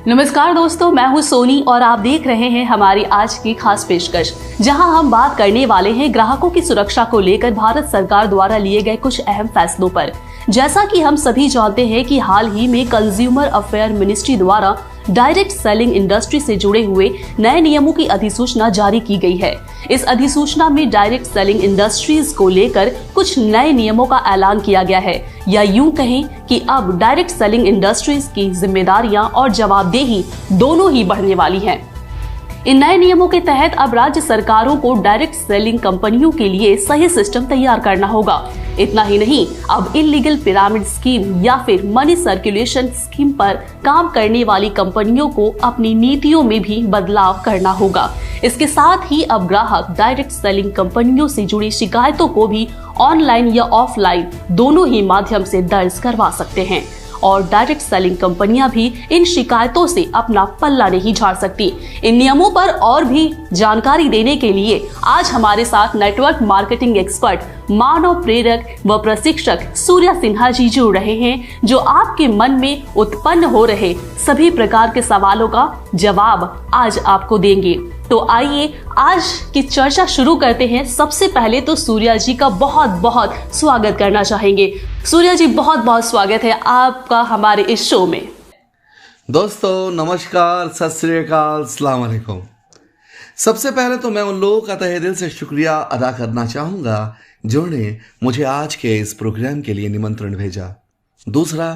नमस्कार दोस्तों, मैं हूं सोनी और आप देख रहे हैं हमारी आज की खास पेशकश, जहां हम बात करने वाले हैं ग्राहकों की सुरक्षा को लेकर भारत सरकार द्वारा लिए गए कुछ अहम फैसलों पर। जैसा कि हम सभी जानते हैं कि हाल ही में कंज्यूमर अफेयर मिनिस्ट्री द्वारा डायरेक्ट सेलिंग इंडस्ट्री से जुड़े हुए नए नियमों की अधिसूचना जारी की गई है। इस अधिसूचना में डायरेक्ट सेलिंग इंडस्ट्रीज को लेकर कुछ नए नियमों का ऐलान किया गया है, या यूं कहें कि अब डायरेक्ट सेलिंग इंडस्ट्रीज की जिम्मेदारियां और जवाबदेही दोनों ही बढ़ने वाली हैं। इन नए नियमों के तहत अब राज्य सरकारों को डायरेक्ट सेलिंग कंपनियों के लिए सही सिस्टम तैयार करना होगा। इतना ही नहीं, अब इलीगल पिरामिड स्कीम या फिर मनी सर्कुलेशन स्कीम पर काम करने वाली कंपनियों को अपनी नीतियों में भी बदलाव करना होगा। इसके साथ ही अब ग्राहक डायरेक्ट सेलिंग कंपनियों से जुड़ी शिकायतों को भी ऑनलाइन या ऑफलाइन दोनों ही माध्यम से दर्ज करवा सकते हैं और डायरेक्ट सेलिंग कंपनियां भी इन शिकायतों से अपना पल्ला नहीं झाड़ सकती। इन नियमों पर और भी जानकारी देने के लिए आज हमारे साथ नेटवर्क मार्केटिंग एक्सपर्ट, मानव प्रेरक व प्रशिक्षक सूर्या सिन्हा जी जुड़ रहे हैं, जो आपके मन में उत्पन्न हो रहे सभी प्रकार के सवालों का जवाब आज आपको देंगे। तो आइए आज की चर्चा शुरू करते हैं। सबसे पहले तो सूर्या जी का बहुत बहुत स्वागत करना चाहेंगे। सूर्या जी, बहुत बहुत स्वागत है आपका हमारे इस शो में। दोस्तों नमस्कार, सत श्री अकाल, अस्सलाम वालेकुम। सबसे पहले तो मैं उन लोगों का तहे दिल से शुक्रिया अदा करना चाहूँगा जिन्होंने मुझे आज के इस प्रोग्राम के लिए निमंत्रण भेजा। दूसरा,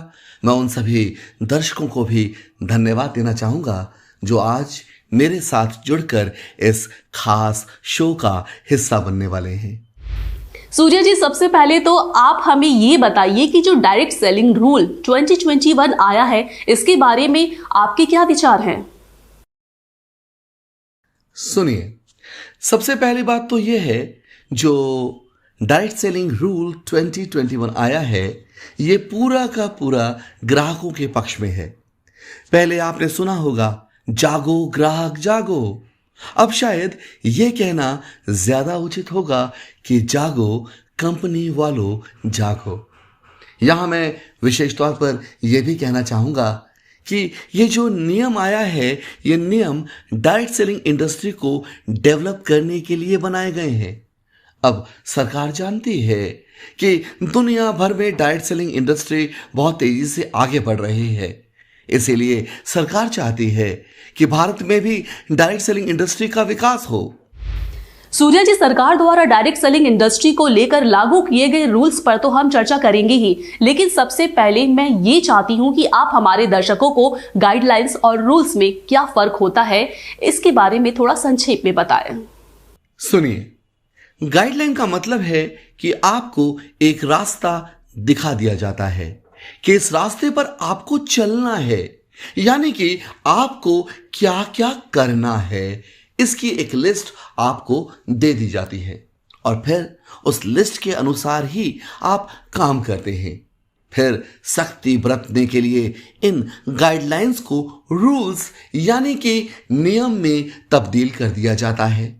मैं उन सभी दर्शकों को भी धन्यवाद देना चाहूँगा जो आज मेरे साथ जुड़कर इस खास शो का हिस्सा बनने वाले हैं। सूर्या जी, सबसे पहले तो आप हमें ये बताइए कि जो डायरेक्ट सेलिंग रूल 2021 आया है, इसके बारे में आपके क्या विचार हैं? सुनिए, सबसे पहली बात तो यह है, जो डायरेक्ट सेलिंग रूल 2021 आया है, ये पूरा का पूरा ग्राहकों के पक्ष में है। पहले आपने सुना होगा, जागो ग्राहक जागो। अब शायद ये कहना ज्यादा उचित होगा कि जागो कंपनी वालों जागो। यहां मैं विशेष तौर पर यह भी कहना चाहूंगा कि ये जो नियम आया है, ये नियम डायरेक्ट सेलिंग इंडस्ट्री को डेवलप करने के लिए बनाए गए हैं। अब सरकार जानती है कि दुनिया भर में डायरेक्ट सेलिंग इंडस्ट्री बहुत तेजी से आगे बढ़ रही है, इसीलिए सरकार चाहती है कि भारत में भी डायरेक्ट सेलिंग इंडस्ट्री का विकास हो। सूर्या जी, सरकार द्वारा डायरेक्ट सेलिंग इंडस्ट्री को लेकर लागू किए गए रूल्स पर तो हम चर्चा करेंगे ही, लेकिन सबसे पहले मैं ये चाहती हूं कि आप हमारे दर्शकों को गाइडलाइंस और रूल्स में क्या फर्क होता है, इसके बारे में थोड़ा संक्षेप में बताएं। सुनिए, गाइडलाइन का मतलब है कि आपको एक रास्ता दिखा दिया जाता है कि इस रास्ते पर आपको चलना है, यानी कि आपको क्या क्या करना है, इसकी एक लिस्ट आपको दे दी जाती है और फिर उस लिस्ट के अनुसार ही आप काम करते हैं। फिर सख्ती बरतने के लिए इन गाइडलाइंस को रूल्स यानी कि नियम में तब्दील कर दिया जाता है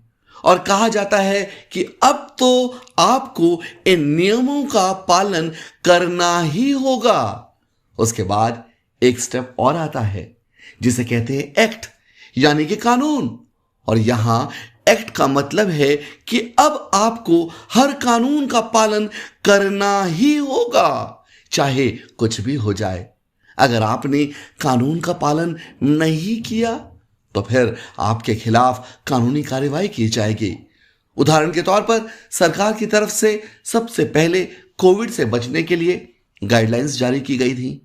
और कहा जाता है कि अब तो आपको इन नियमों का पालन करना ही होगा। उसके बाद एक स्टेप और आता है जिसे कहते हैं एक्ट यानी कि कानून, और यहां एक्ट का मतलब है कि अब आपको हर कानून का पालन करना ही होगा, चाहे कुछ भी हो जाए। अगर आपने कानून का पालन नहीं किया तो फिर आपके खिलाफ कानूनी कार्रवाई की जाएगी। उदाहरण के तौर पर सरकार की तरफ से सबसे पहले कोविड से बचने के लिए गाइडलाइंस जारी की गई थी।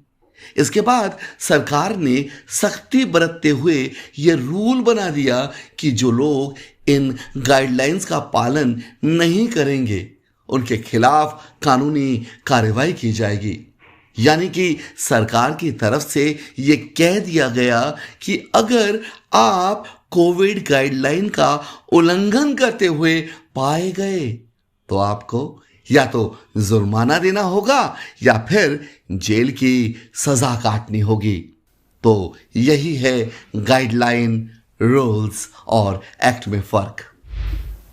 इसके बाद सरकार ने सख्ती बरतते हुए यह रूल बना दिया कि जो लोग इन गाइडलाइंस का पालन नहीं करेंगे उनके खिलाफ कानूनी कार्रवाई की जाएगी। यानी कि सरकार की तरफ से यह कह दिया गया कि अगर आप कोविड गाइडलाइन का उल्लंघन करते हुए पाए गए तो आपको या तो जुर्माना देना होगा या फिर जेल की सजा काटनी होगी। तो यही है गाइडलाइन, रूल्स और एक्ट में फर्क।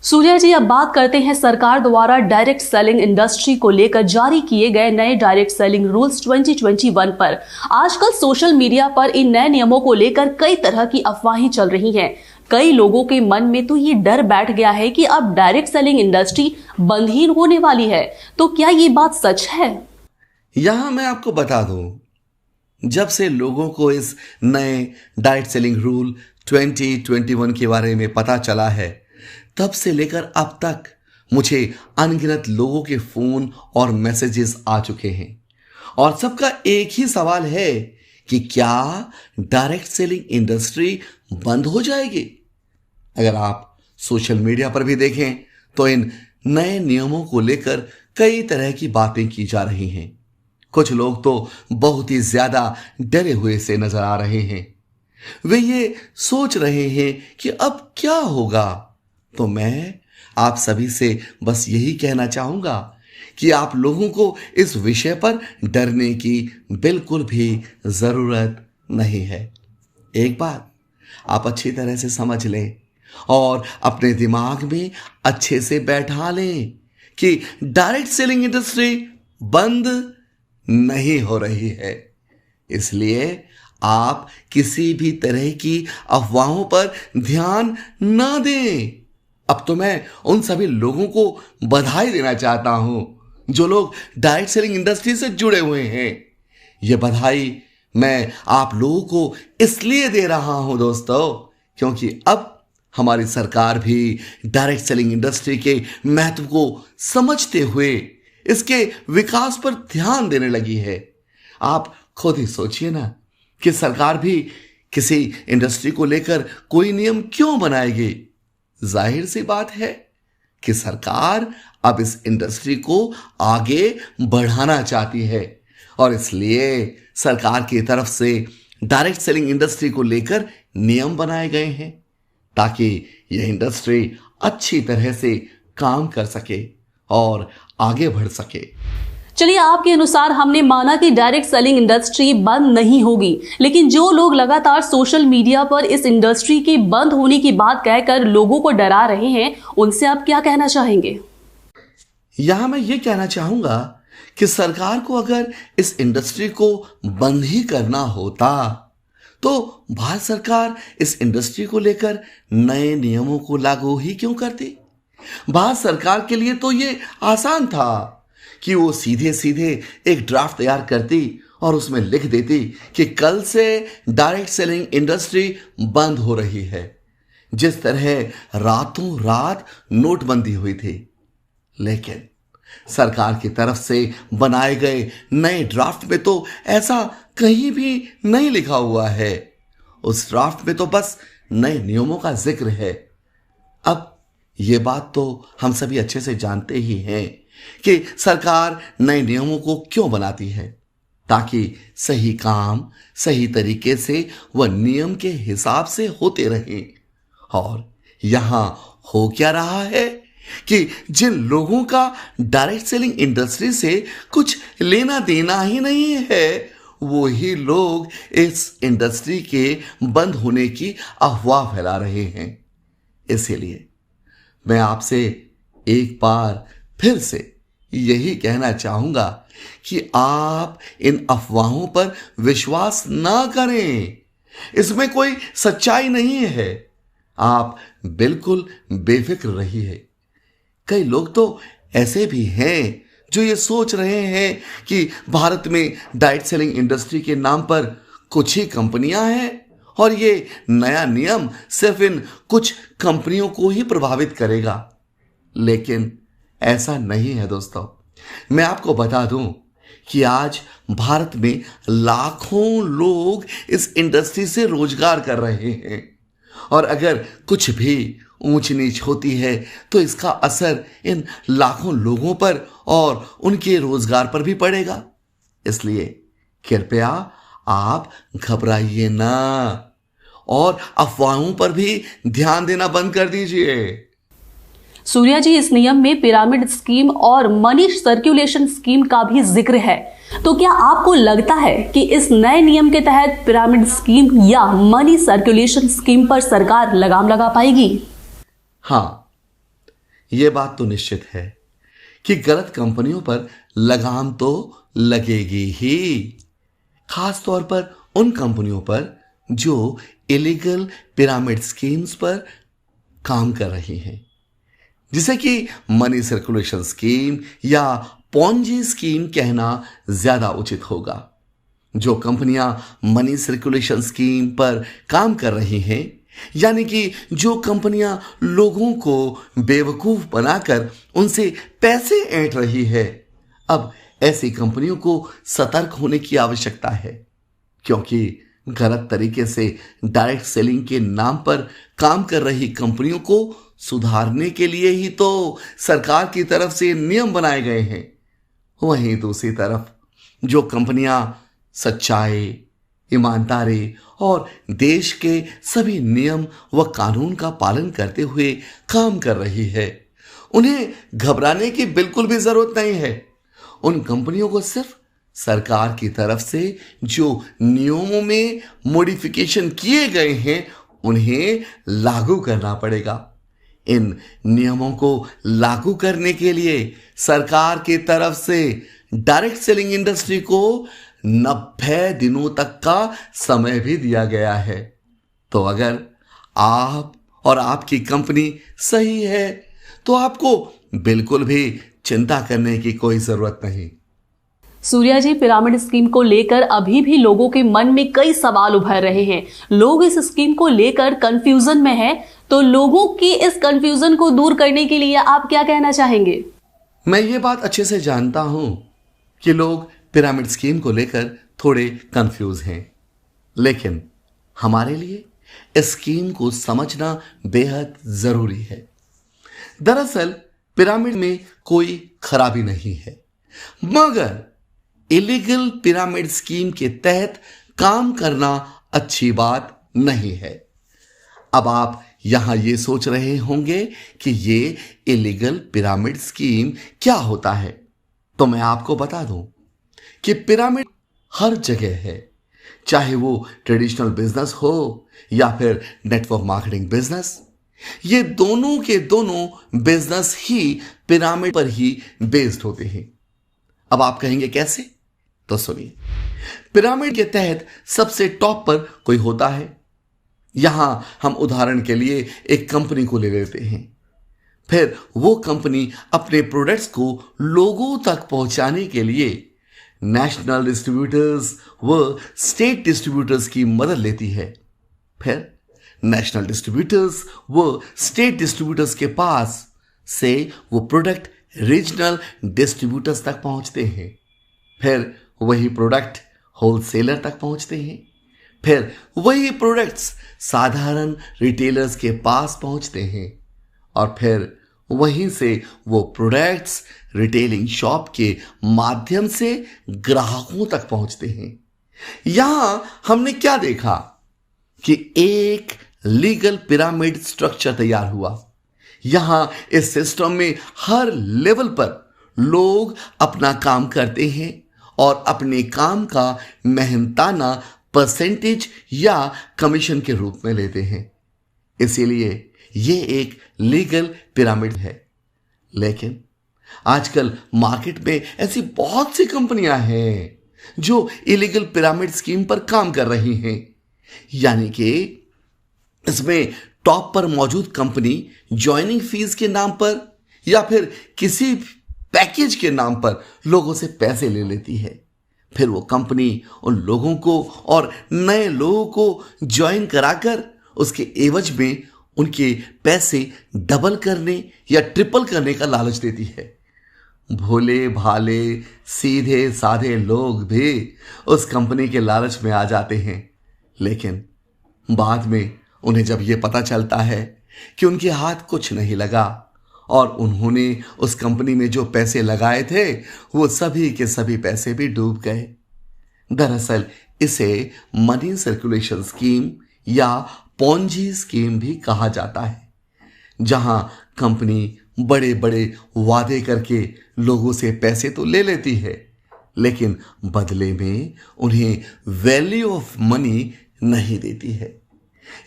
सूर्या जी, अब बात करते हैं सरकार द्वारा डायरेक्ट सेलिंग इंडस्ट्री को लेकर जारी किए गए नए डायरेक्ट सेलिंग रूल्स 2021 पर। आजकल सोशल मीडिया पर इन नए नियमों को लेकर कई तरह की अफवाहें चल रही हैं। कई लोगों के मन में तो ये डर बैठ गया है कि अब डायरेक्ट सेलिंग इंडस्ट्री बंद ही होने वाली है। तो क्या ये बात सच है? यहां मैं आपको बता दूं, जब से लोगों को इस नए डायरेक्ट सेलिंग रूल 2021 के बारे में पता चला है, तब से लेकर अब तक मुझे अनगिनत लोगों के फोन और मैसेजेस आ चुके हैं और सबका एक ही सवाल है कि क्या डायरेक्ट सेलिंग इंडस्ट्री बंद हो जाएगी। अगर आप सोशल मीडिया पर भी देखें तो इन नए नियमों को लेकर कई तरह की बातें की जा रही हैं। कुछ लोग तो बहुत ही ज्यादा डरे हुए से नजर आ रहे हैं। वे ये सोच रहे हैं कि अब क्या होगा। तो मैं आप सभी से बस यही कहना चाहूंगा कि आप लोगों को इस विषय पर डरने की बिल्कुल भी जरूरत नहीं है। एक बात आप अच्छी तरह से समझ लें और अपने दिमाग में अच्छे से बैठा लें कि डायरेक्ट सेलिंग इंडस्ट्री बंद नहीं हो रही है। इसलिए आप किसी भी तरह की अफवाहों पर ध्यान ना दें। अब तो मैं उन सभी लोगों को बधाई देना चाहता हूं जो लोग डायरेक्ट सेलिंग इंडस्ट्री से जुड़े हुए हैं। यह बधाई मैं आप लोगों को इसलिए दे रहा हूं दोस्तों, क्योंकि अब हमारी सरकार भी डायरेक्ट सेलिंग इंडस्ट्री के महत्व को समझते हुए इसके विकास पर ध्यान देने लगी है। आप खुद ही सोचिए ना कि सरकार भी किसी इंडस्ट्री को लेकर कोई नियम क्यों बनाएगी। जाहिर सी बात है कि सरकार अब इस इंडस्ट्री को आगे बढ़ाना चाहती है और इसलिए सरकार की तरफ से डायरेक्ट सेलिंग इंडस्ट्री को लेकर नियम बनाए गए हैं ताकि यह इंडस्ट्री अच्छी तरह से काम कर सके और आगे बढ़ सके। चलिए, आपके अनुसार हमने माना कि डायरेक्ट सेलिंग इंडस्ट्री बंद नहीं होगी, लेकिन जो लोग लगातार सोशल मीडिया पर इस इंडस्ट्री के बंद होने की बात कहकर लोगों को डरा रहे हैं, उनसे आप क्या कहना चाहेंगे? यहां मैं ये कहना चाहूंगा कि सरकार को अगर इस इंडस्ट्री को बंद ही करना होता तो भारत सरकार इस इंडस्ट्री को लेकर नए नियमों को लागू ही क्यों करती। भारत सरकार के लिए तो ये आसान था कि वो सीधे सीधे एक ड्राफ्ट तैयार करती और उसमें लिख देती कि कल से डायरेक्ट सेलिंग इंडस्ट्री बंद हो रही है, जिस तरह रातों रात नोटबंदी हुई थी। लेकिन सरकार की तरफ से बनाए गए नए ड्राफ्ट में तो ऐसा कहीं भी नहीं लिखा हुआ है। उस ड्राफ्ट में तो बस नए नियमों का जिक्र है। अब ये बात तो हम सभी अच्छे से जानते ही हैं कि सरकार नए नियमों को क्यों बनाती है, ताकि सही काम सही तरीके से वह नियम के हिसाब से होते रहे। और यहां हो क्या रहा है कि जिन लोगों का डायरेक्ट सेलिंग इंडस्ट्री से कुछ लेना देना ही नहीं है, वो ही लोग इस इंडस्ट्री के बंद होने की अफवाह फैला रहे हैं। इसीलिए मैं आपसे एक बार फिर से यही कहना चाहूंगा कि आप इन अफवाहों पर विश्वास ना करें। इसमें कोई सच्चाई नहीं है। आप बिल्कुल बेफिक्र रहिए। कई लोग तो ऐसे भी हैं जो ये सोच रहे हैं कि भारत में डायरेक्ट सेलिंग इंडस्ट्री के नाम पर कुछ ही कंपनियां हैं और ये नया नियम सिर्फ इन कुछ कंपनियों को ही प्रभावित करेगा। लेकिन ऐसा नहीं है दोस्तों। मैं आपको बता दूं कि आज भारत में लाखों लोग इस इंडस्ट्री से रोजगार कर रहे हैं और अगर कुछ भी ऊंच नीच होती है तो इसका असर इन लाखों लोगों पर और उनके रोजगार पर भी पड़ेगा। इसलिए कृपया आप घबराइए ना और अफवाहों पर भी ध्यान देना बंद कर दीजिए। सूर्या जी, इस नियम में पिरामिड स्कीम और मनी सर्कुलेशन स्कीम का भी जिक्र है, तो क्या आपको लगता है कि इस नए नियम के तहत पिरामिड स्कीम या मनी सर्कुलेशन स्कीम पर सरकार लगाम लगा पाएगी? हाँ, यह बात तो निश्चित है कि गलत कंपनियों पर लगाम तो लगेगी ही, खास तौर पर उन कंपनियों पर जो इलीगल पिरामिड स्कीम्स पर काम कर रही हैं, जिसे कि मनी सर्कुलेशन स्कीम या पॉन्जी स्कीम कहना ज्यादा उचित होगा। जो कंपनियां मनी सर्कुलेशन स्कीम पर काम कर रही हैं, यानी कि जो कंपनियां लोगों को बेवकूफ बनाकर उनसे पैसे ऐंठ रही है, अब ऐसी कंपनियों को सतर्क होने की आवश्यकता है, क्योंकि गलत तरीके से डायरेक्ट सेलिंग के नाम पर काम कर रही कंपनियों को सुधारने के लिए ही तो सरकार की तरफ से नियम बनाए गए हैं। वहीं दूसरी तरफ जो कंपनियां सच्चाई, ईमानदारी और देश के सभी नियम व कानून का पालन करते हुए काम कर रही है, उन्हें घबराने की बिल्कुल भी जरूरत नहीं है। उन कंपनियों को सिर्फ सरकार की तरफ से जो नियमों में मॉडिफिकेशन किए गए हैं उन्हें लागू करना पड़ेगा। इन नियमों को लागू करने के लिए सरकार की तरफ से डायरेक्ट सेलिंग इंडस्ट्री को 90 दिनों तक का समय भी दिया गया है। तो अगर आप और आपकी कंपनी सही है तो आपको बिल्कुल भी चिंता करने की कोई जरूरत नहीं। सूर्या जी, पिरामिड स्कीम को लेकर अभी भी लोगों के मन में कई सवाल उभर रहे हैं। लोग इस स्कीम को लेकर कंफ्यूजन में हैं, तो लोगों की इस कंफ्यूजन को दूर करने के लिए आप क्या कहना चाहेंगे? मैं ये बात अच्छे से जानता हूं कि लोग पिरामिड स्कीम को लेकर थोड़े कंफ्यूज हैं, लेकिन हमारे लिए इस स्कीम को समझना बेहद जरूरी है। दरअसल पिरामिड में कोई खराबी नहीं है, मगर इलीगल पिरामिड स्कीम के तहत काम करना अच्छी बात नहीं है। अब आप यहां ये सोच रहे होंगे कि ये इलीगल पिरामिड स्कीम क्या होता है, तो मैं आपको बता दूं कि पिरामिड हर जगह है, चाहे वो ट्रेडिशनल बिजनेस हो या फिर नेटवर्क मार्केटिंग बिजनेस। ये दोनों के दोनों बिजनेस ही पिरामिड पर ही बेस्ड होते हैं। अब आप कहेंगे कैसे? तो सुनिए, पिरामिड के तहत सबसे टॉप पर कोई होता है। यहां हम उदाहरण के लिए एक कंपनी को ले लेते हैं। फिर वो कंपनी अपने प्रोडक्ट्स को लोगों तक पहुंचाने के लिए नेशनल डिस्ट्रीब्यूटर्स व स्टेट डिस्ट्रीब्यूटर्स की मदद लेती है। फिर नेशनल डिस्ट्रीब्यूटर्स व स्टेट डिस्ट्रीब्यूटर्स के पास से वो प्रोडक्ट रीजनल डिस्ट्रीब्यूटर्स तक पहुंचते हैं। फिर वही प्रोडक्ट होलसेलर तक पहुंचते हैं। फिर वही प्रोडक्ट्स साधारण रिटेलर्स के पास पहुंचते हैं और फिर वहीं से वो प्रोडक्ट्स रिटेलिंग शॉप के माध्यम से ग्राहकों तक पहुंचते हैं। यहां हमने क्या देखा कि एक लीगल पिरामिड स्ट्रक्चर तैयार हुआ। यहां इस सिस्टम में हर लेवल पर लोग अपना काम करते हैं और अपने काम का मेहनताना परसेंटेज या कमीशन के रूप में लेते हैं। इसीलिए ये एक लीगल पिरामिड है। लेकिन आजकल मार्केट में ऐसी बहुत सी कंपनियां हैं जो इलीगल पिरामिड स्कीम पर काम कर रही हैं, यानी कि इसमें टॉप पर मौजूद कंपनी ज्वाइनिंग फीस के नाम पर या फिर किसी पैकेज के नाम पर लोगों से पैसे ले लेती है। फिर वो कंपनी उन लोगों को और नए लोगों को ज्वाइन कराकर उसके एवज में उनके पैसे डबल करने या ट्रिपल करने का लालच देती है। भोले भाले सीधे साधे लोग भी उस कंपनी के लालच में आ जाते हैं, लेकिन बाद में उन्हें जब यह पता चलता है कि उनके हाथ कुछ नहीं लगा और उन्होंने उस कंपनी में जो पैसे लगाए थे वो सभी के सभी पैसे भी डूब गए। दरअसल इसे मनी सर्कुलेशन स्कीम या पॉन्जी स्कीम भी कहा जाता है, जहां कंपनी बड़े बड़े वादे करके लोगों से पैसे तो ले लेती है, लेकिन बदले में उन्हें वैल्यू ऑफ मनी नहीं देती है।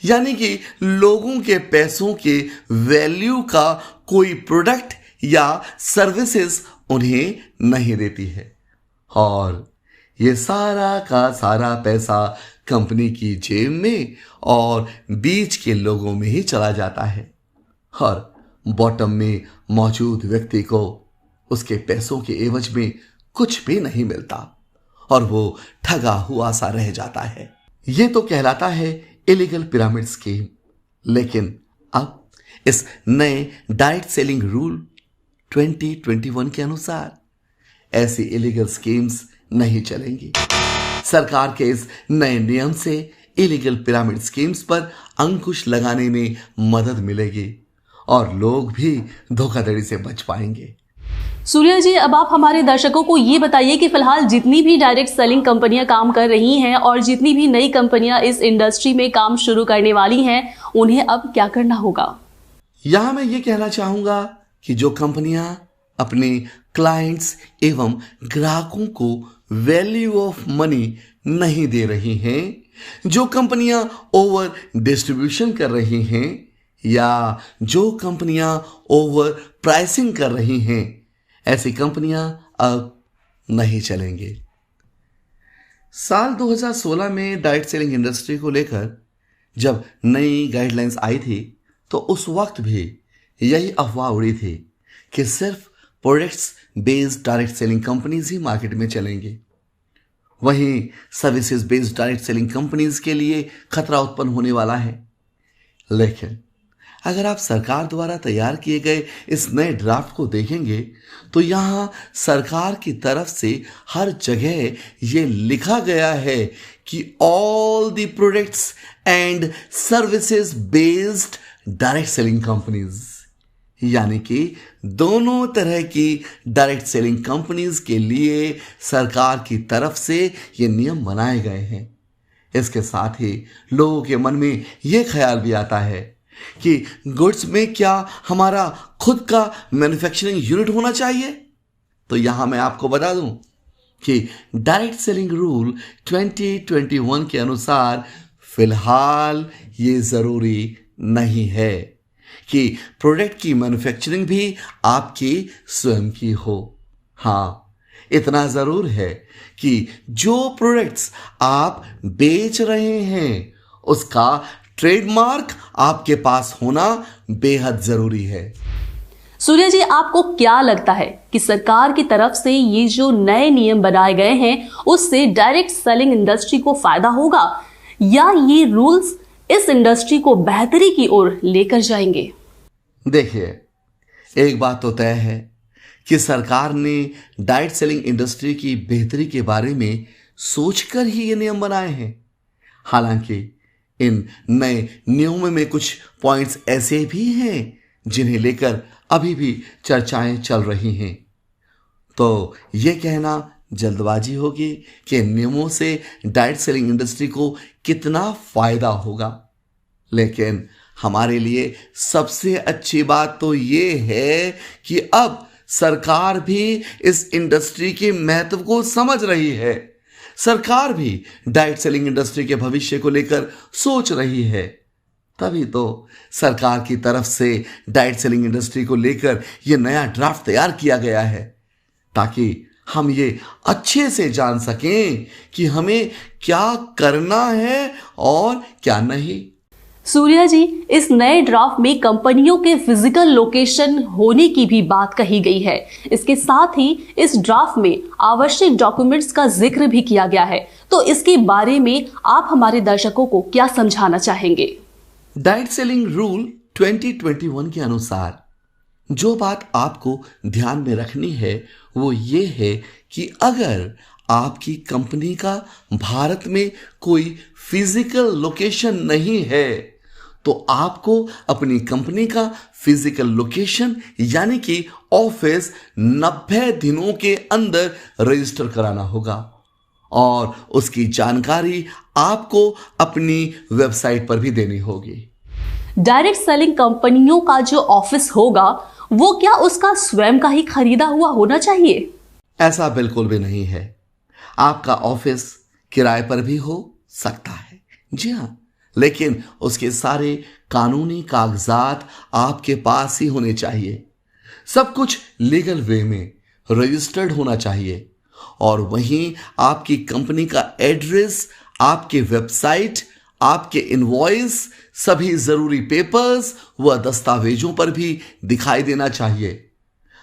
यानी कि लोगों के पैसों के वैल्यू का कोई प्रोडक्ट या सर्विसेज उन्हें नहीं देती है, और ये सारा का सारा पैसा कंपनी की जेब में और बीच के लोगों में ही चला जाता है, और बॉटम में मौजूद व्यक्ति को उसके पैसों के एवज में कुछ भी नहीं मिलता और वो ठगा हुआ सा रह जाता है। ये तो कहलाता है इलीगल पिरामिड स्कीम। लेकिन अब इस नए डायरेक्ट सेलिंग रूल 2021 के अनुसार ऐसी इलीगल स्कीम्स नहीं चलेंगी। सरकार के इस नए नियम से इलीगल पिरामिड स्कीम्स पर अंकुश लगाने में मदद मिलेगी और लोग भी धोखाधड़ी से बच पाएंगे। सूर्या जी, अब आप हमारे दर्शकों को ये बताइए कि फिलहाल जितनी भी डायरेक्ट सेलिंग कंपनियां काम कर रही हैं और जितनी भी नई कंपनियां इस इंडस्ट्री में काम शुरू करने वाली हैं, उन्हें अब क्या करना होगा? यहां मैं ये कहना चाहूंगा कि जो कंपनियां अपने क्लाइंट्स एवं ग्राहकों को वैल्यू ऑफ मनी नहीं दे रही हैं, जो कंपनियां ओवर डिस्ट्रीब्यूशन कर रही हैं या जो कंपनियां ओवर प्राइसिंग कर रही हैं, ऐसी कंपनियां अब नहीं चलेंगे। साल 2016 में डायरेक्ट सेलिंग इंडस्ट्री को लेकर जब नई गाइडलाइंस आई थी तो उस वक्त भी यही अफवाह उड़ी थी कि सिर्फ products based direct selling companies ही मार्केट में चलेंगी। वहीं services based direct selling companies के लिए खतरा उत्पन्न होने वाला है। लेकिन अगर आप सरकार द्वारा तैयार किए गए इस नए ड्राफ्ट को देखेंगे तो यहां सरकार की तरफ से हर जगह यह लिखा गया है कि all the products and services based direct selling companies, यानी कि दोनों तरह की डायरेक्ट सेलिंग कंपनीज के लिए सरकार की तरफ से ये नियम बनाए गए हैं। इसके साथ ही लोगों के मन में यह ख्याल भी आता है कि गुड्स में क्या हमारा खुद का मैन्युफैक्चरिंग यूनिट होना चाहिए। तो यहां मैं आपको बता दूं कि डायरेक्ट सेलिंग रूल 2021 के अनुसार फिलहाल ये जरूरी नहीं है कि प्रोडक्ट की मैन्युफैक्चरिंग भी आपकी स्वयं की हो। हां, इतना जरूर है कि जो प्रोडक्ट्स आप बेच रहे हैं उसका ट्रेडमार्क आपके पास होना बेहद जरूरी है। सूर्या जी, आपको क्या लगता है कि सरकार की तरफ से ये जो नए नियम बनाए गए हैं उससे डायरेक्ट सेलिंग इंडस्ट्री को फायदा होगा या ये रूल्स इस इंडस्ट्री को बेहतरी की ओर लेकर जाएंगे? देखिए, एक बात तो तय है कि सरकार ने डायरेक्ट सेलिंग इंडस्ट्री की बेहतरी के बारे में सोचकर ही ये नियम बनाए हैं। हालांकि इन नए नियमों में कुछ पॉइंट्स ऐसे भी हैं जिन्हें लेकर अभी भी चर्चाएं चल रही हैं। तो यह कहना जल्दबाजी होगी कि नियमों से डायरेक्ट सेलिंग इंडस्ट्री को कितना फायदा होगा। लेकिन हमारे लिए सबसे अच्छी बात तो ये है कि अब सरकार भी इस इंडस्ट्री के महत्व को समझ रही है। सरकार भी डायरेक्ट सेलिंग इंडस्ट्री के भविष्य को लेकर सोच रही है। तभी तो सरकार की तरफ से डायरेक्ट सेलिंग इंडस्ट्री को लेकर यह नया ड्राफ्ट तैयार किया गया है ताकि हम ये अच्छे से जान सकें कि हमें क्या करना है और क्या नहीं। सूर्या जी, इस नए ड्राफ्ट में कंपनियों के फिजिकल लोकेशन होने की भी बात कही गई है। इसके साथ ही इस ड्राफ्ट में आवश्यक डॉक्यूमेंट्स का जिक्र भी किया गया है। तो इसके बारे में आप हमारे दर्शकों को क्या समझाना चाहेंगे? डायरेक्ट सेलिंग रूल 2021 के अनुसार जो बात आपको ध्यान में रखनी है वो ये है कि अगर आपकी कंपनी का भारत में कोई फिजिकल लोकेशन नहीं है तो आपको अपनी कंपनी का फिजिकल लोकेशन यानी कि ऑफिस 90 दिनों के अंदर रजिस्टर कराना होगा और उसकी जानकारी आपको अपनी वेबसाइट पर भी देनी होगी। डायरेक्ट सेलिंग कंपनियों का जो ऑफिस होगा वो क्या उसका स्वयं का ही खरीदा हुआ होना चाहिए? ऐसा बिल्कुल भी नहीं है। आपका ऑफिस किराए पर भी हो सकता है, जी हाँ, लेकिन उसके सारे कानूनी कागजात आपके पास ही होने चाहिए। सब कुछ लीगल वे में रजिस्टर्ड होना चाहिए और वहीं आपकी कंपनी का एड्रेस, आपके वेबसाइट, आपके इनवॉइस, सभी जरूरी पेपर्स व दस्तावेजों पर भी दिखाई देना चाहिए।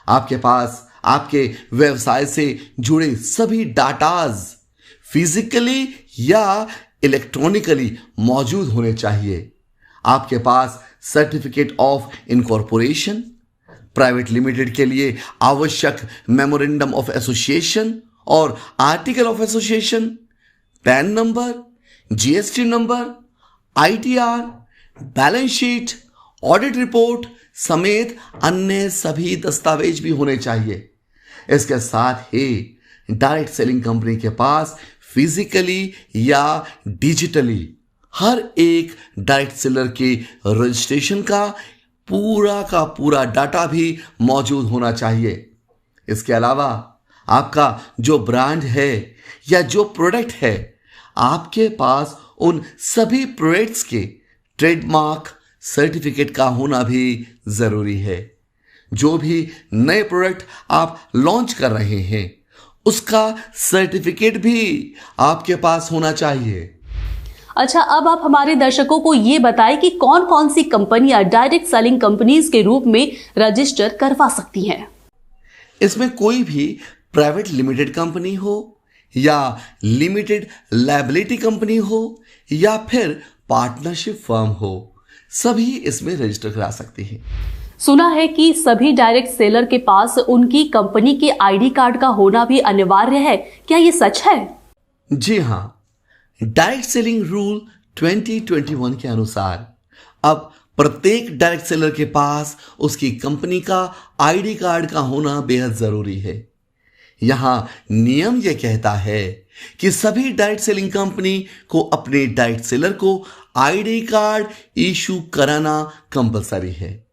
आपके पास आपके व्यवसाय से जुड़े सभी डाटाज फिजिकली या इलेक्ट्रॉनिकली मौजूद होने चाहिए। आपके पास certificate of incorporation, private limited के लिए आवश्यक मेमोरेंडम ऑफ एसोसिएशन और article of association, PAN number, GST number, ITR, balance sheet, audit report समेत अन्य सभी दस्तावेज भी होने चाहिए। इसके साथ ही डायरेक्ट सेलिंग कंपनी के पास फिजिकली या डिजिटली हर एक डायरेक्ट सेलर के रजिस्ट्रेशन का पूरा डाटा भी मौजूद होना चाहिए। इसके अलावा आपका जो ब्रांड है या जो प्रोडक्ट है, आपके पास उन सभी प्रोडक्ट्स के ट्रेडमार्क सर्टिफिकेट का होना भी जरूरी है। जो भी नए प्रोडक्ट आप लॉन्च कर रहे हैं, उसका सर्टिफिकेट भी आपके पास होना चाहिए। अच्छा, अब आप हमारे दर्शकों को ये बताएं कि कौन कौन सी कंपनियां डायरेक्ट सेलिंग कंपनीज के रूप में रजिस्टर करवा सकती हैं। इसमें कोई भी प्राइवेट लिमिटेड कंपनी हो या लिमिटेड लायबिलिटी कंपनी हो या फिर पार्टनरशिप फर्म हो, सभी इसमें रजिस्टर करा सकती हैं। सुना है कि सभी डायरेक्ट सेलर के पास उनकी कंपनी के आईडी कार्ड का होना भी अनिवार्य है, क्या ये सच है? जी हाँ, डायरेक्ट सेलिंग रूल 2021 के अनुसार अब प्रत्येक डायरेक्ट सेलर के पास उसकी कंपनी का आईडी कार्ड का होना बेहद जरूरी है। यहां नियम यह कहता है कि सभी डायरेक्ट सेलिंग कंपनी को अपने डायरेक्ट सेलर को आईडी कार्ड इशू कराना कंपलसरी है।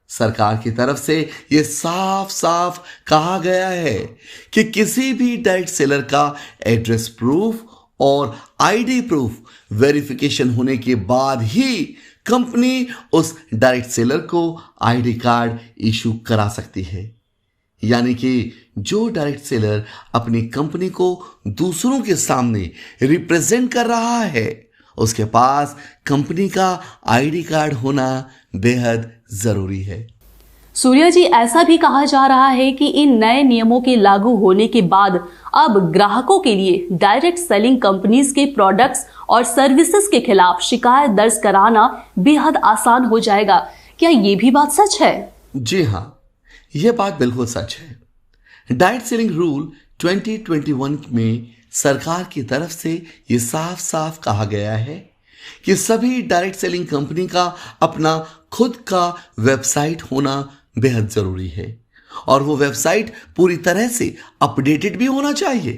सरकार की तरफ से यह साफ साफ कहा गया है कि किसी भी डायरेक्ट सेलर का एड्रेस प्रूफ और आईडी प्रूफ वेरिफिकेशन होने के बाद ही कंपनी उस डायरेक्ट सेलर को आईडी कार्ड इशू करा सकती है। यानी कि जो डायरेक्ट सेलर अपनी कंपनी को दूसरों के सामने रिप्रेजेंट कर रहा है, उसके पास कंपनी का आईडी कार्ड होना बेहद जरूरी है। सूर्या जी, ऐसा भी कहा जा रहा है कि इन नए नियमों के लागू होने के बाद अब ग्राहकों के लिए डायरेक्ट सेलिंग कंपनीज के प्रोडक्ट्स और सर्विसेज के खिलाफ शिकायत दर्ज कराना बेहद आसान हो जाएगा। क्या ये भी बात सच है? जी हाँ, यह बात बिल्कुल सच है। डायरेक्ट सेलिंग रूल 2021 में सरकार की तरफ से यह साफ साफ कहा गया है कि सभी डायरेक्ट सेलिंग कंपनी का अपना खुद का वेबसाइट होना बेहद जरूरी है और वो वेबसाइट पूरी तरह से अपडेटेड भी होना चाहिए।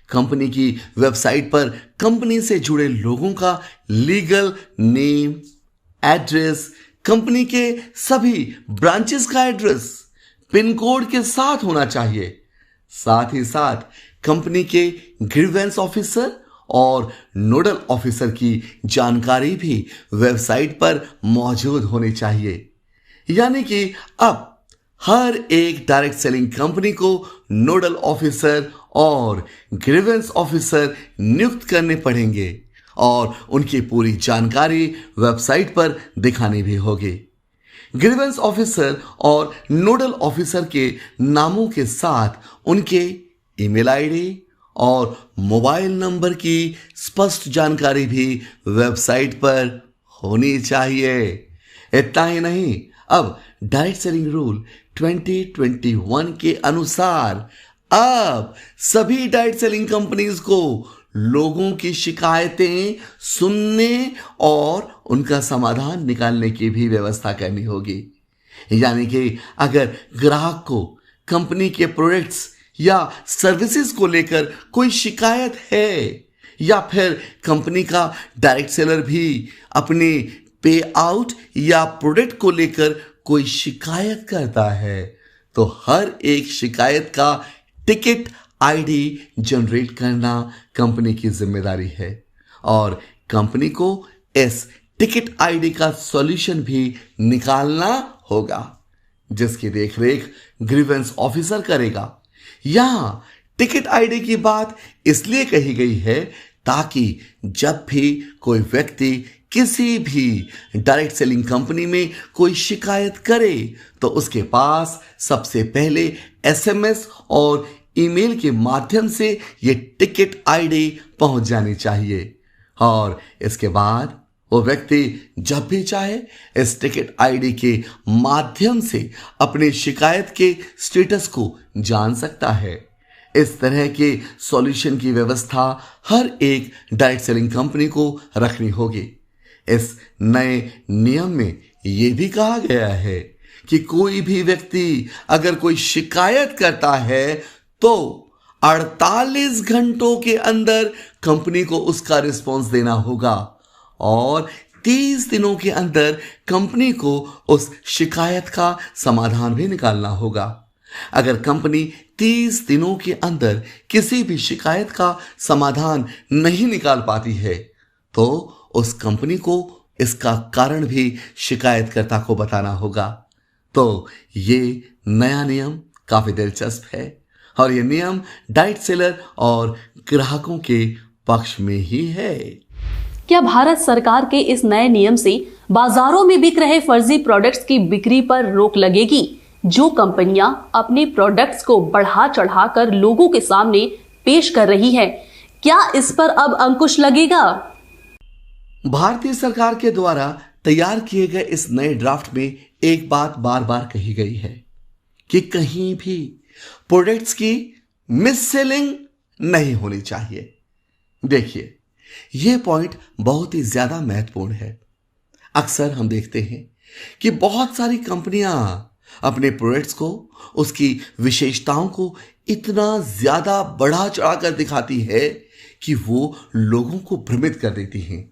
कंपनी की वेबसाइट पर कंपनी से जुड़े लोगों का लीगल नेम, एड्रेस, कंपनी के सभी ब्रांचेस का एड्रेस पिन कोड के साथ होना चाहिए। साथ ही साथ कंपनी के ग्रीवेंस ऑफिसर और नोडल ऑफिसर की जानकारी भी वेबसाइट पर मौजूद होनी चाहिए। यानी कि अब हर एक डायरेक्ट सेलिंग कंपनी को नोडल ऑफिसर और ग्रीवेंस ऑफिसर नियुक्त करने पड़ेंगे और उनकी पूरी जानकारी वेबसाइट पर दिखानी भी होगी। ग्रीवेंस ऑफिसर और नोडल ऑफिसर के नामों के साथ उनके ईमेल आईडी और मोबाइल नंबर की स्पष्ट जानकारी भी वेबसाइट पर होनी चाहिए। इतना ही नहीं, अब डायरेक्ट सेलिंग रूल 2021 के अनुसार अब सभी डायरेक्ट सेलिंग कंपनीज को लोगों की शिकायतें सुनने और उनका समाधान निकालने की भी व्यवस्था करनी होगी। यानी कि अगर ग्राहक को कंपनी के प्रोडक्ट्स या सर्विसेज को लेकर कोई शिकायत है या फिर कंपनी का डायरेक्ट सेलर भी अपने पे आउट या प्रोडक्ट को लेकर कोई शिकायत करता है, तो हर एक शिकायत का टिकट आईडी जनरेट करना कंपनी की जिम्मेदारी है और कंपनी को इस टिकट आईडी का सॉल्यूशन भी निकालना होगा, जिसकी देखरेख ग्रीवेंस ऑफिसर करेगा। यहां टिकट आईडी की बात इसलिए कही गई है ताकि जब भी कोई व्यक्ति किसी भी डायरेक्ट सेलिंग कंपनी में कोई शिकायत करे तो उसके पास सबसे पहले एसएमएस और ईमेल के माध्यम से यह टिकट आईडी पहुंच जानी चाहिए, और इसके बाद वो व्यक्ति जब भी चाहे इस टिकट आईडी के माध्यम से अपनी शिकायत के स्टेटस को जान सकता है। इस तरह के सॉल्यूशन की व्यवस्था हर एक डायरेक्ट सेलिंग कंपनी को रखनी होगी। इस नए नियम में यह भी कहा गया है कि कोई भी व्यक्ति अगर कोई शिकायत करता है तो 48 घंटों के अंदर कंपनी को उसका रिस्पॉन्स देना होगा और 30 दिनों के अंदर कंपनी को उस शिकायत का समाधान भी निकालना होगा। अगर कंपनी 30 दिनों के अंदर किसी भी शिकायत का समाधान नहीं निकाल पाती है तो उस कंपनी को इसका कारण भी शिकायतकर्ता को बताना होगा। तो ये नया नियम काफी दिलचस्प है और ये नियम डायरेक्ट सेलर और ग्राहकों के पक्ष में ही है। क्या भारत सरकार के इस नए नियम से बाजारों में बिक रहे फर्जी प्रोडक्ट्स की बिक्री पर रोक लगेगी? जो कंपनियां अपने प्रोडक्ट्स को बढ़ा चढ़ाकर लोगों के सामने पेश कर रही है, क्या इस पर अब अंकुश लगेगा? भारतीय सरकार के द्वारा तैयार किए गए इस नए ड्राफ्ट में एक बात बार बार कही गई है कि कहीं भी प्रोडक्ट्स की मिस सेलिंग नहीं होनी चाहिए। देखिए, यह पॉइंट बहुत ही ज्यादा महत्वपूर्ण है। अक्सर हम देखते हैं कि बहुत सारी कंपनियां अपने प्रोडक्ट्स को, उसकी विशेषताओं को इतना ज्यादा बढ़ा चढ़ाकर दिखाती है कि वो लोगों को भ्रमित कर देती हैं,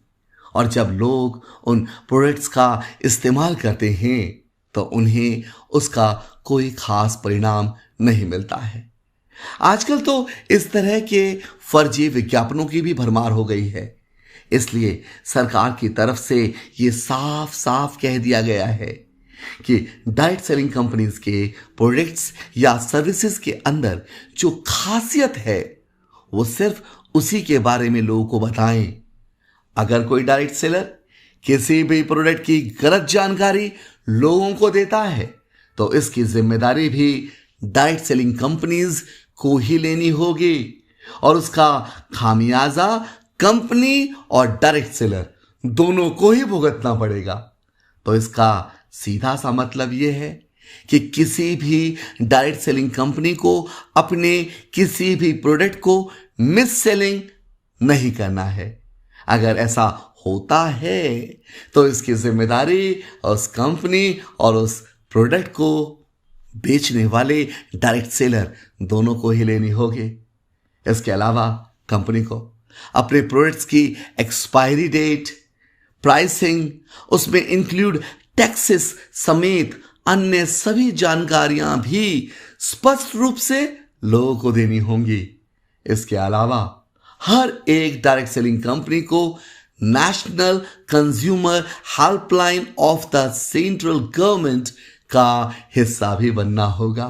और जब लोग उन प्रोडक्ट्स का इस्तेमाल करते हैं तो उन्हें उसका कोई खास परिणाम नहीं मिलता है। आजकल तो इस तरह के फर्जी विज्ञापनों की भी भरमार हो गई है, इसलिए सरकार की तरफ से ये साफ साफ कह दिया गया है कि डायरेक्ट सेलिंग कंपनीज के प्रोडक्ट्स या सर्विसेज के अंदर जो खासियत है वो सिर्फ उसी के बारे में लोगों को बताएं। अगर कोई डायरेक्ट सेलर किसी भी प्रोडक्ट की गलत जानकारी लोगों को देता है तो इसकी जिम्मेदारी भी डायरेक्ट सेलिंग कंपनीज को ही लेनी होगी और उसका खामियाजा कंपनी और डायरेक्ट सेलर दोनों को ही भुगतना पड़ेगा। तो इसका सीधा सा मतलब यह है कि किसी भी डायरेक्ट सेलिंग कंपनी को अपने किसी भी प्रोडक्ट को मिस सेलिंग नहीं करना है। अगर ऐसा होता है तो इसकी जिम्मेदारी उस कंपनी और उस प्रोडक्ट को बेचने वाले डायरेक्ट सेलर दोनों को ही लेनी होगी। इसके अलावा कंपनी को अपने प्रोडक्ट्स की एक्सपायरी डेट, प्राइसिंग, उसमें इंक्लूड टैक्सेस समेत अन्य सभी जानकारियां भी स्पष्ट रूप से लोगों को देनी होंगी। इसके अलावा हर एक डायरेक्ट सेलिंग कंपनी को national consumer helpline of the central government का हिस्सा भी बनना होगा।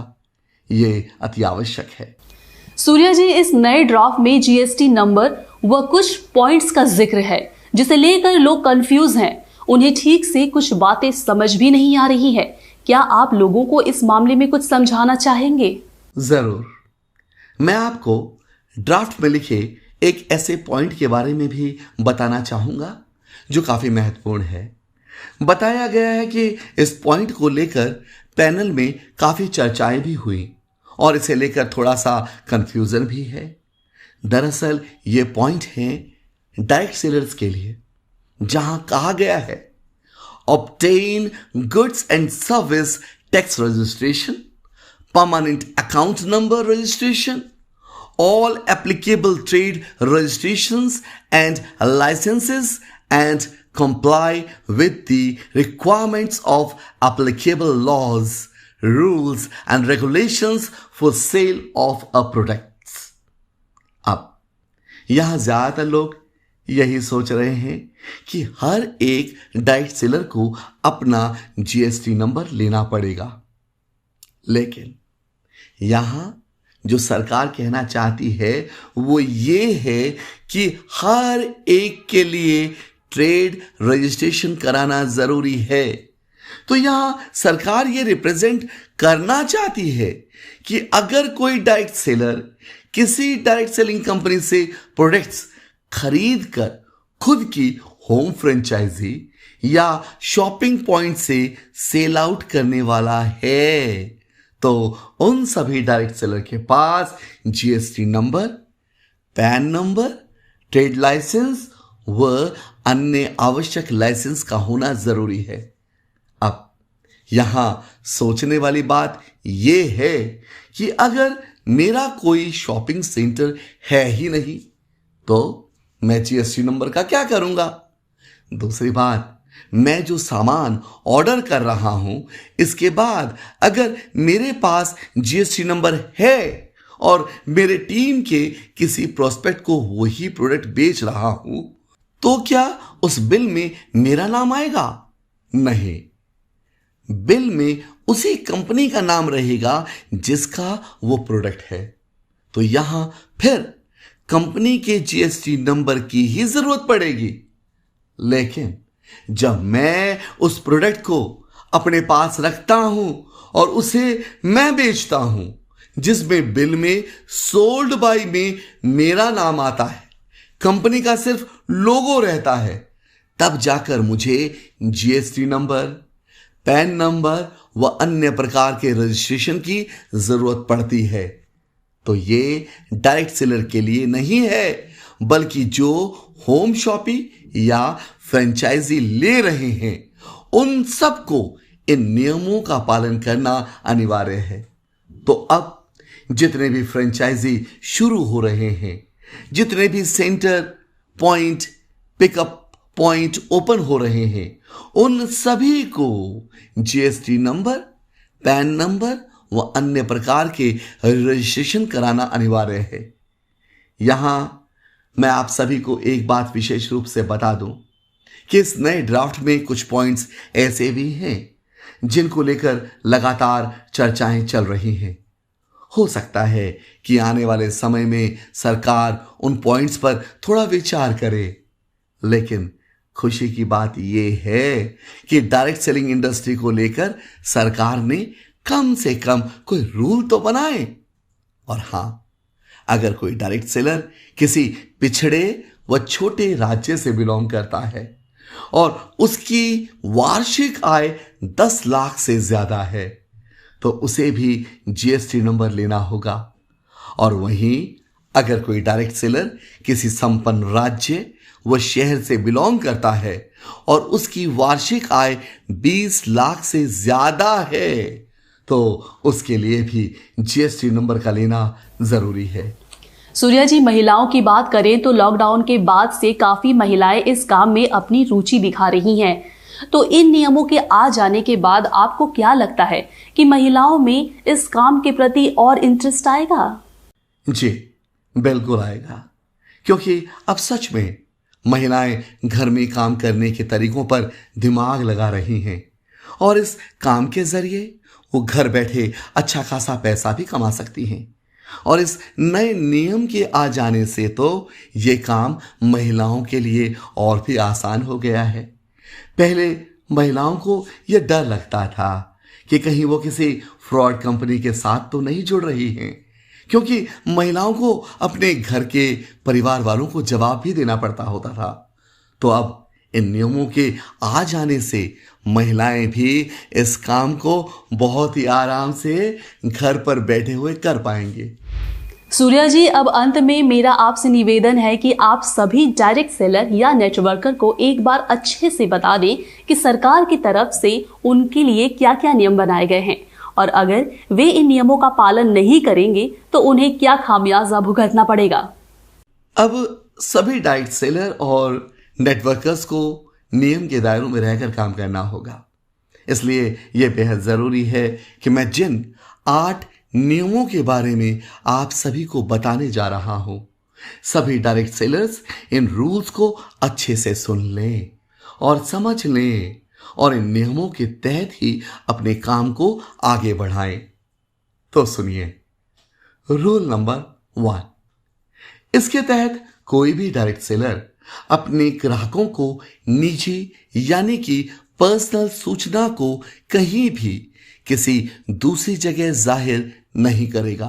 ये अति आवश्यक है। सूर्या जी, इस नए ड्राफ्ट में जीएसटी नंबर व कुछ पॉइंट्स का जिक्र है जिसे लेकर लोग कंफ्यूज हैं। उन्हें ठीक से कुछ बातें समझ भी नहीं आ रही है। क्या आप लोगों को इस मामले में कुछ समझाना चाहेंगे? जरूर। मैं आपको ड्राफ्ट में लिखे एक ऐसे पॉइंट के बारे में भी बताना चाहूंगा जो काफी महत्वपूर्ण है। बताया गया है कि इस पॉइंट को लेकर पैनल में काफी चर्चाएं भी हुई और इसे लेकर थोड़ा सा कंफ्यूजन भी है। दरअसल ये पॉइंट है डायरेक्ट सेलर्स के लिए, जहां कहा गया है obtain goods and service tax registration, permanent account number registration, all applicable trade registrations and licenses, and comply with the requirements of applicable laws, rules and regulations for sale of a product। अब यहां ज्यादातर लोग यही सोच रहे हैं कि हर एक डाइट सेलर को अपना जीएसटी नंबर लेना पड़ेगा। लेकिन यहां जो सरकार कहना चाहती है वो ये है कि हर एक के लिए ट्रेड रजिस्ट्रेशन कराना जरूरी है। तो यहां सरकार ये रिप्रेजेंट करना चाहती है कि अगर कोई डायरेक्ट सेलर किसी डायरेक्ट सेलिंग कंपनी से प्रोडक्ट्स खरीद कर खुद की होम फ्रेंचाइजी या शॉपिंग पॉइंट से सेल आउट करने वाला है तो उन सभी डायरेक्ट सेलर के पास GST number, PAN number, trade licence व अन्य आवश्यक लाइसेंस का होना जरूरी है। अब यहां सोचने वाली बात यह है कि अगर मेरा कोई शॉपिंग सेंटर है ही नहीं तो मैं जीएसटी नंबर का क्या करूंगा। दूसरी बात, मैं जो सामान ऑर्डर कर रहा हूं इसके बाद अगर मेरे पास जीएसटी नंबर है और मेरे टीम के किसी प्रोस्पेक्ट को वही प्रोडक्ट बेच रहा हूं तो क्या उस बिल में मेरा नाम आएगा? नहीं, बिल में उसी कंपनी का नाम रहेगा जिसका वो प्रोडक्ट है। तो यहां फिर कंपनी के जीएसटी नंबर की ही जरूरत पड़ेगी। लेकिन जब मैं उस प्रोडक्ट को अपने पास रखता हूं और उसे मैं बेचता हूं जिसमें बिल में सोल्ड बाय में मेरा नाम आता है, कंपनी का सिर्फ लोगो रहता है, तब जाकर मुझे जीएसटी नंबर, पैन नंबर व अन्य प्रकार के रजिस्ट्रेशन की जरूरत पड़ती है। तो ये डायरेक्ट सेलर के लिए नहीं है बल्कि जो होम शॉपिंग या फ्रेंचाइजी ले रहे हैं उन सबको इन नियमों का पालन करना अनिवार्य है। तो अब जितने भी फ्रेंचाइजी शुरू हो रहे हैं, जितने भी centre point, pickup point open हो रहे हैं, उन सभी को जीएसटी नंबर, पैन नंबर व अन्य प्रकार के रजिस्ट्रेशन कराना अनिवार्य है। यहां मैं आप सभी को एक बात विशेष रूप से बता दूं कि इस नए ड्राफ्ट में कुछ पॉइंट्स ऐसे भी हैं जिनको लेकर लगातार चर्चाएं चल रही हैं। हो सकता है कि आने वाले समय में सरकार उन पॉइंट्स पर थोड़ा विचार करे, लेकिन खुशी की बात यह है कि डायरेक्ट सेलिंग इंडस्ट्री को लेकर सरकार ने कम से कम कोई रूल तो बनाए। और हां, अगर कोई डायरेक्ट सेलर किसी पिछड़े व छोटे राज्य से बिलोंग करता है और उसकी वार्षिक आय 10 लाख से ज्यादा है तो उसे भी जीएसटी नंबर लेना होगा। और वहीं अगर कोई डायरेक्ट सेलर किसी संपन्न राज्य व शहर से बिलोंग करता है और उसकी वार्षिक आय 20 लाख से ज्यादा है तो उसके लिए भी जीएसटी नंबर का लेना जरूरी है। सूर्या जी, महिलाओं की बात करें तो लॉकडाउन के बाद से काफी महिलाएं इस काम में अपनी रुचि दिखा रही हैं। तो इन नियमों के आ जाने के बाद आपको क्या लगता है कि महिलाओं में इस काम के प्रति और इंटरेस्ट आएगा? जी बिल्कुल आएगा, क्योंकि अब सच में महिलाएं घर में काम करने के तरीकों पर दिमाग लगा रही हैं और इस काम के जरिए वो घर बैठे अच्छा खासा पैसा भी कमा सकती हैं। और इस नए नियम के आ जाने से तो ये काम महिलाओं के लिए और भी आसान हो गया है। पहले महिलाओं को यह डर लगता था कि कहीं वो किसी फ्रॉड कंपनी के साथ तो नहीं जुड़ रही हैं, क्योंकि महिलाओं को अपने घर के परिवार वालों को जवाब भी देना पड़ता होता था। तो अब इन नियमों के आ जाने से महिलाएं भी इस काम को बहुत ही आराम से घर पर बैठे हुए कर पाएंगे। सूर्या जी, अब अंत में मेरा आपसे निवेदन है कि आप सभी डायरेक्ट सेलर या नेटवर्कर को एक बार अच्छे से बता दें कि सरकार की तरफ से उनके लिए क्या क्या नियम बनाए गए हैं और अगर वे इन नियमों का पालन नहीं करेंगे तो उन्हें क्या खामियाजा भुगतना पड़ेगा। अब सभी डायरेक्ट सेलर और नेटवर्कर्स को नियम के दायरों में रहकर काम करना होगा। इसलिए यह बेहद जरूरी है कि मैं जिन 8 नियमों के बारे में आप सभी को बताने जा रहा हूं सभी डायरेक्ट सेलर्स इन रूल्स को अच्छे से सुन लें और समझ लें और इन नियमों के तहत ही अपने काम को आगे बढ़ाएं। तो सुनिए रूल नंबर 1। इसके तहत कोई भी डायरेक्ट सेलर अपने ग्राहकों को निजी यानी कि पर्सनल सूचना को कहीं भी किसी दूसरी जगह जाहिर नहीं करेगा।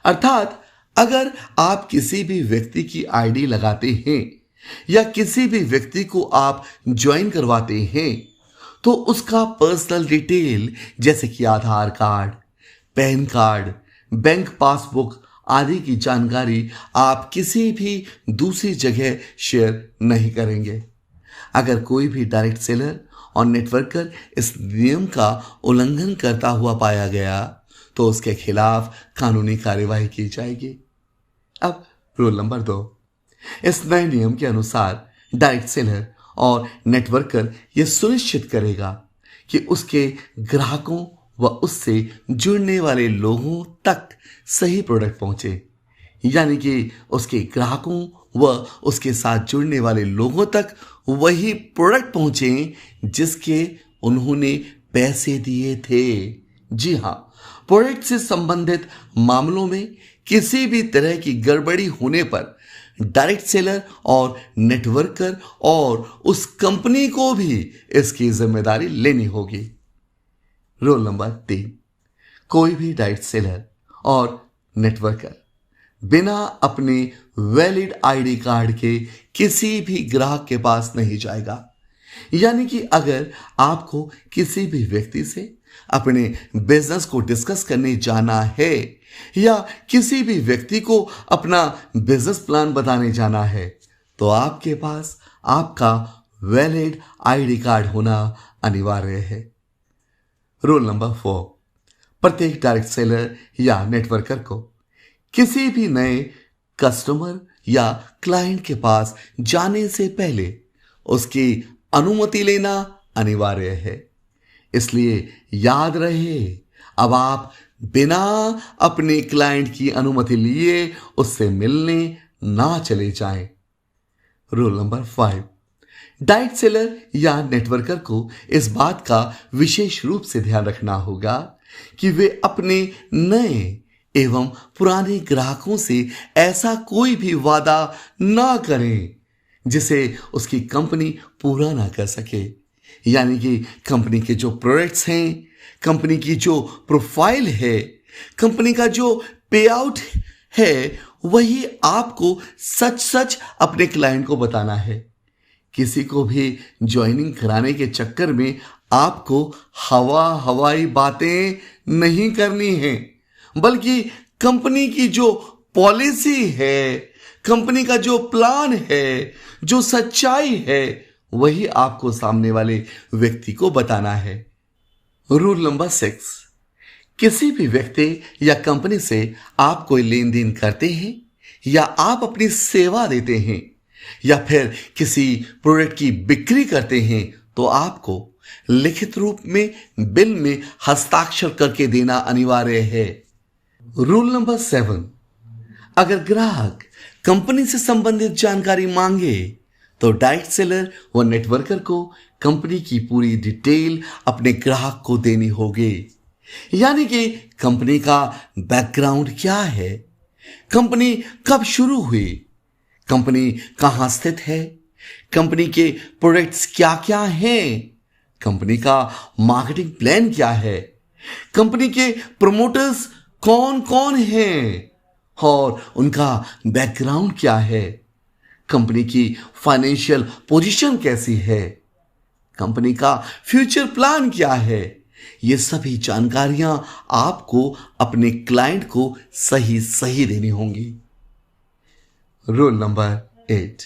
अर्थात अगर आप किसी भी व्यक्ति की आईडी लगाते हैं या किसी भी व्यक्ति को आप ज्वाइन करवाते हैं तो उसका पर्सनल डिटेल जैसे कि Aadhaar card, PAN card, bank passbook आदि की जानकारी आप किसी भी दूसरी जगह शेयर नहीं करेंगे। अगर कोई भी डायरेक्ट सेलर और नेटवर्कर इस नियम का उल्लंघन करता हुआ पाया गया तो उसके खिलाफ कानूनी कार्यवाही की जाएगी। अब रूल नंबर 2। इस नए नियम के अनुसार डायरेक्ट सेलर और नेटवर्कर यह सुनिश्चित करेगा कि उसके ग्राहकों व उससे जुड़ने वाले लोगों तक सही प्रोडक्ट पहुंचे, यानी कि उसके ग्राहकों व उसके साथ जुड़ने वाले लोगों तक वही प्रोडक्ट पहुंचे जिसके उन्होंने पैसे दिए थे। जी हां, प्रोडक्ट से संबंधित मामलों में किसी भी तरह की गड़बड़ी होने पर डायरेक्ट सेलर और नेटवर्कर और उस कंपनी को भी इसकी जिम्मेदारी लेनी होगी। Rule number 3। कोई भी डायरेक्ट सेलर और नेटवर्कर बिना अपने वैलिड आईडी कार्ड के किसी भी ग्राहक के पास नहीं जाएगा। यानी कि अगर आपको किसी भी व्यक्ति से अपने बिजनेस को डिस्कस करने जाना है या किसी भी व्यक्ति को अपना बिजनेस प्लान बताने जाना है तो आपके पास आपका वैलिड आईडी कार्ड होना अनिवार्य है। Rule number 4। प्रत्येक डायरेक्ट सेलर या नेटवर्कर को किसी भी नए कस्टमर या क्लाइंट के पास जाने से पहले उसकी अनुमति लेना अनिवार्य है। इसलिए याद रहे, अब आप बिना अपने क्लाइंट की अनुमति लिए उससे मिलने ना चले जाएं। Rule number 5। डायरेक्ट सेलर या नेटवर्कर को इस बात का विशेष रूप से ध्यान रखना होगा कि वे अपने नए एवं पुराने ग्राहकों से ऐसा कोई भी वादा ना करें जिसे उसकी कंपनी पूरा ना कर सके। यानी कि कंपनी के जो प्रोडक्ट्स हैं, कंपनी की जो प्रोफाइल है, कंपनी का जो पे आउट है, वही आपको सच सच अपने क्लाइंट को बताना है। किसी को भी ज्वाइनिंग कराने के चक्कर में आपको हवाई बातें नहीं करनी है, बल्कि कंपनी की जो पॉलिसी है, कंपनी का जो प्लान है, जो सच्चाई है, वही आपको सामने वाले व्यक्ति को बताना है। Rule number 6। किसी भी व्यक्ति या कंपनी से आप कोई लेन देन करते हैं या आप अपनी सेवा देते हैं या फिर किसी प्रोडक्ट की बिक्री करते हैं तो आपको लिखित रूप में बिल में हस्ताक्षर करके देना अनिवार्य है। Rule number 7। अगर ग्राहक कंपनी से संबंधित जानकारी मांगे तो डायरेक्ट सेलर व नेटवर्कर को कंपनी की पूरी डिटेल अपने ग्राहक को देनी होगी। यानी कि कंपनी का बैकग्राउंड क्या है, कंपनी कब शुरू हुई, कंपनी कहां स्थित है, कंपनी के प्रोडक्ट्स क्या क्या हैं, कंपनी का मार्केटिंग प्लान क्या है, कंपनी के प्रमोटर्स कौन कौन हैं और उनका बैकग्राउंड क्या है, कंपनी की फाइनेंशियल पोजीशन कैसी है, कंपनी का फ्यूचर प्लान क्या है। ये सभी जानकारियां आपको अपने क्लाइंट को सही देनी होंगी। Rule number 8।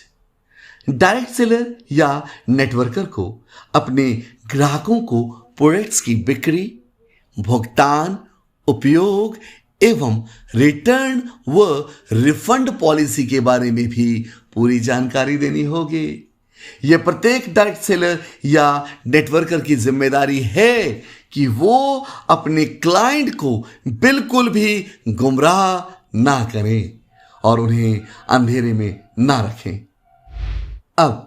डायरेक्ट सेलर या नेटवर्कर को अपने ग्राहकों को प्रोडक्ट्स की बिक्री, भुगतान, उपयोग एवं रिटर्न व रिफंड पॉलिसी के बारे में भी पूरी जानकारी देनी होगी। यह प्रत्येक डायरेक्ट सेलर या नेटवर्कर की जिम्मेदारी है कि वो अपने क्लाइंट को बिल्कुल भी गुमराह ना करें और उन्हें अंधेरे में ना रखें। अब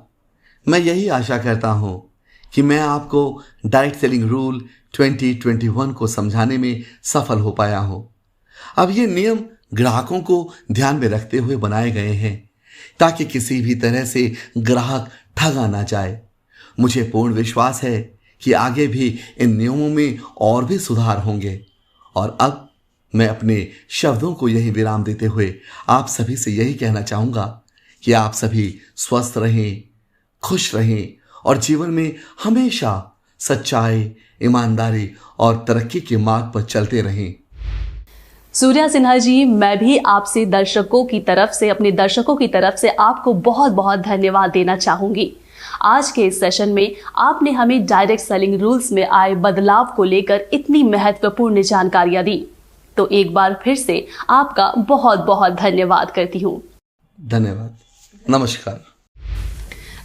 मैं यही आशा करता हूं कि मैं आपको डायरेक्ट सेलिंग रूल 2021 को समझाने में सफल हो पाया हूं। अब ये नियम ग्राहकों को ध्यान में रखते हुए बनाए गए हैं ताकि किसी भी तरह से ग्राहक ठगा ना जाए। मुझे पूर्ण विश्वास है कि आगे भी इन नियमों में और भी सुधार होंगे। और अब मैं अपने शब्दों को यही विराम देते हुए आप सभी से यही कहना चाहूंगा कि आप सभी स्वस्थ रहें, खुश रहें और जीवन में हमेशा सच्चाई, ईमानदारी और तरक्की के मार्ग पर चलते रहें। सूर्या सिन्हा जी, मैं भी आपसे अपने दर्शकों की तरफ से आपको बहुत बहुत धन्यवाद देना चाहूंगी। आज के इस सेशन में आपने हमें डायरेक्ट सेलिंग रूल्स में आए बदलाव को लेकर इतनी महत्वपूर्ण जानकारियां दी, तो एक बार फिर से आपका बहुत बहुत धन्यवाद करती हूँ। धन्यवाद, नमस्कार।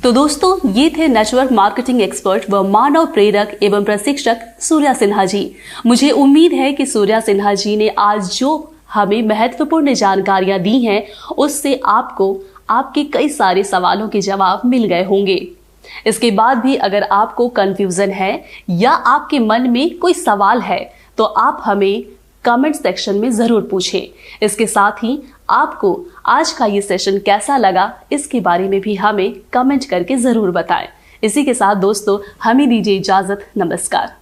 तो दोस्तों, ये थे नेटवर्क मार्केटिंग एक्सपर्ट व मानव प्रेरक एवं प्रशिक्षक सूर्या सिन्हा जी। मुझे उम्मीद है कि सूर्या सिन्हा जी ने आज जो हमें महत्वपूर्ण जानकारियां दी हैं, उससे आपको आपके कई सारे सवालों के जवाब मिल गए होंगे। इसके बाद भी अगर आपको कंफ्यूजन है या आपके मन में कोई सवाल है तो आप हमें कमेंट सेक्शन में जरूर पूछें। इसके साथ ही आपको आज का ये सेशन कैसा लगा, इसके बारे में भी हमें कमेंट करके जरूर बताएं। इसी के साथ दोस्तों, हमें दीजिए इजाजत। नमस्कार।